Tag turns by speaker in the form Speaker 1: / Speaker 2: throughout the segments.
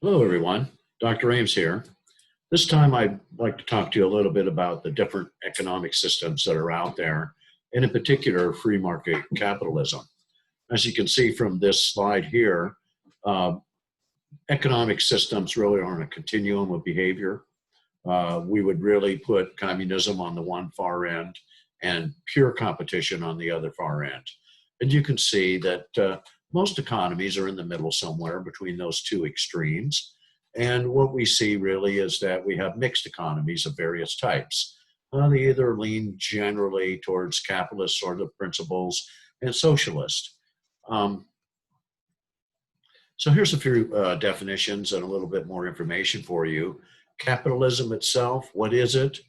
Speaker 1: Hello, everyone. Dr. Eames here. This time, I'd like to talk to you a little bit about the different economic systems that are out there, and in particular, free market capitalism. As you can see from this slide here, uh, economic systems really are on a continuum of behavior. We would really put communism on the one far end and pure competition on the other far end. And you can see that most economies are in the middle somewhere between those two extremes. And what we see really is that we have mixed economies of various types. They either lean generally towards capitalist sort of principles and socialist. Um, so here's a few definitions and a little bit more information for you. Capitalism itself, what is it?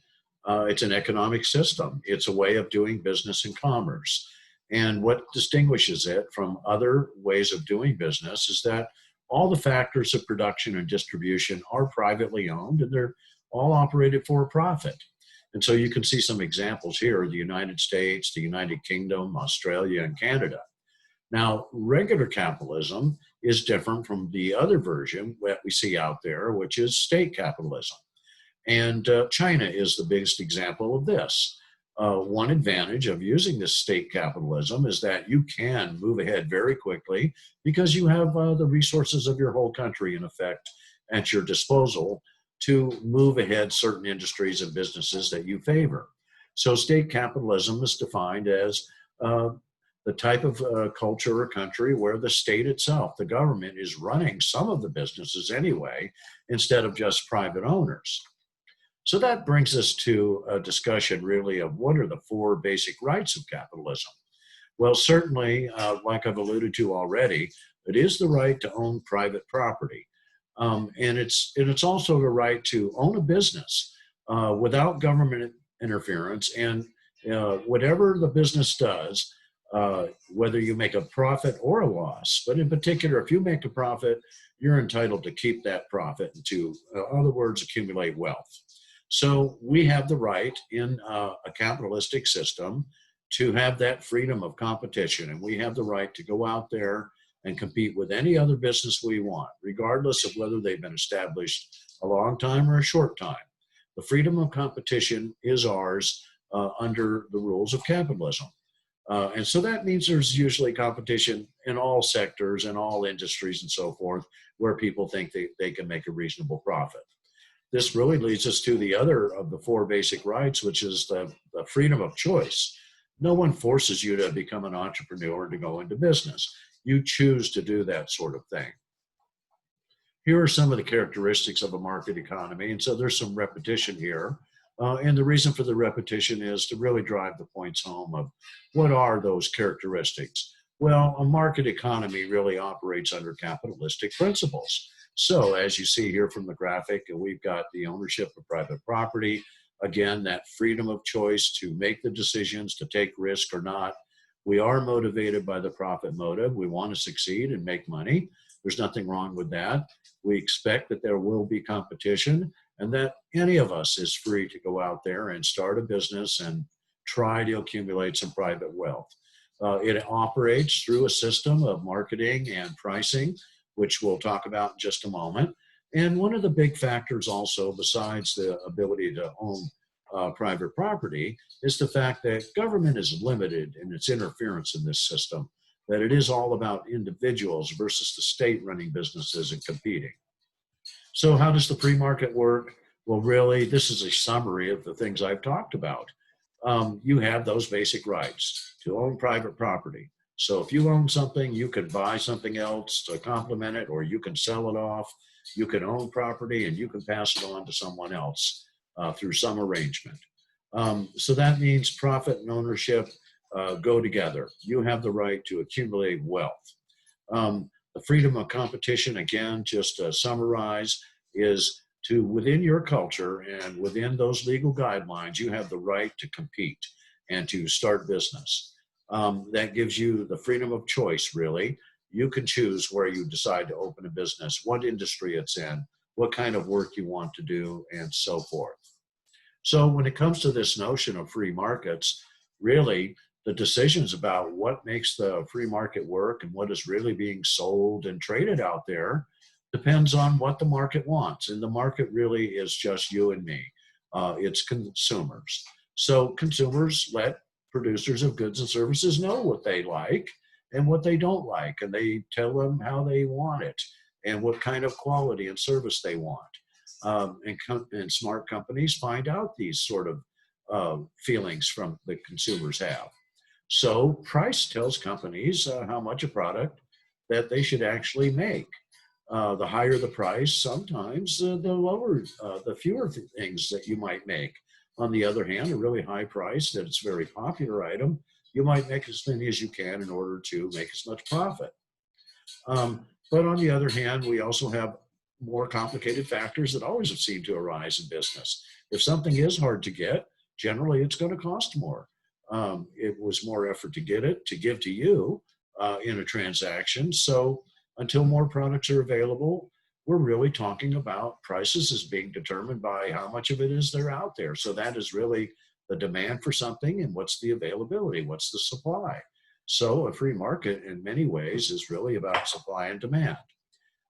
Speaker 1: It's an economic system. It's a way of doing business and commerce. And what distinguishes it from other ways of doing business is that all the factors of production and distribution are privately owned and they're all operated for a profit. And so you can see some examples here: the United States, the United Kingdom, Australia, and Canada. Now, regular capitalism is different from the other version that we see out there, which is state capitalism. And China is the biggest example of this. One advantage of using this state capitalism is that you can move ahead very quickly because you have the resources of your whole country, in effect, at your disposal to move ahead certain industries and businesses that you favor. So, state capitalism is defined as uh, the type of culture or country where the state itself, the government, is running some of the businesses anyway, instead of just private owners. So that brings us to a discussion really of what are the four basic rights of capitalism. Well, certainly, like I've alluded to already, it is the right to own private property. And it's also the right to own a business without government interference. And whatever the business does, whether you make a profit or a loss, but in particular, if you make a profit, you're entitled to keep that profit and to, in other words, accumulate wealth. So we have the right in a capitalistic system to have that freedom of competition, and we have the right to go out there and compete with any other business we want, regardless of whether they've been established a long time or a short time. The freedom of competition is ours under the rules of capitalism. And so that means there's usually competition in all sectors and all industries and so forth where people think they can make a reasonable profit. This really leads us to the other of the four basic rights, which is the freedom of choice. No one forces you to become an entrepreneur to go into business. You choose to do that sort of thing. Here are some of the characteristics of a market economy. And so there's some repetition here. And the reason for the repetition is to really drive the points home of what are those characteristics. Well, a market economy really operates under capitalistic principles. So as you see here from the graphic, we've got the ownership of private property. Again, that freedom of choice to make the decisions, to take risk or not. We are motivated by the profit motive. We want to succeed and make money. There's nothing wrong with that. We expect that there will be competition and that any of us is free to go out there and start a business and try to accumulate some private wealth. It operates through a system of marketing and pricing, which we'll talk about in just a moment. And one of the big factors also, besides the ability to own private property, is the fact that government is limited in its interference in this system, that it is all about individuals versus the state running businesses and competing. So how does the free market work? Well, really, this is a summary of the things I've talked about. You have those basic rights to own private property. So if you own something, you can buy something else to complement it, or you can sell it off. You can own property and you can pass it on to someone else through some arrangement. So that means profit and ownership go together. You have the right to accumulate wealth. The freedom of competition, again, just to summarize, is to within your culture and within those legal guidelines, you have the right to compete and to start business. That gives you the freedom of choice, really. You can choose where you decide to open a business, what industry it's in, what kind of work you want to do, and so forth. So when it comes to this notion of free markets, really the decisions about what makes the free market work and what is really being sold and traded out there Depends on what the market wants. And the market really is just you and me. It's consumers. So consumers let producers of goods and services know what they like and what they don't like. And they tell them how they want it and what kind of quality and service they want. And smart companies find out these sort of feelings from the consumers have. So price tells companies how much a product that they should actually make. The higher the price, sometimes the lower, the fewer things that you might make. On the other hand, a really high price that it's a very popular item, you might make as many as you can in order to make as much profit. But on the other hand, we also have more complicated factors that always seem to arise in business. If something is hard to get, generally it's going to cost more. It was more effort to get it, to give to you in a transaction. So until more products are available, we're really talking about prices as being determined by how much of it is there out there. So that is really the demand for something and what's the availability, what's the supply. So a free market in many ways is really about supply and demand.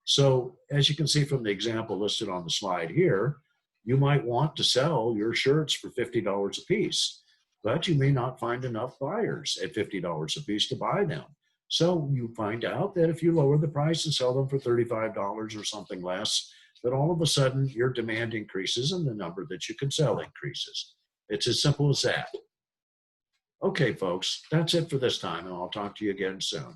Speaker 1: So as you can see from the example listed on the slide here, you might want to sell your shirts for $50 a piece, but you may not find enough buyers at $50 a piece to buy them. So you find out that if you lower the price and sell them for $35 or something less, that all of a sudden your demand increases and the number that you can sell increases. It's as simple as that. Okay, folks, that's it for this time, and I'll talk to you again soon.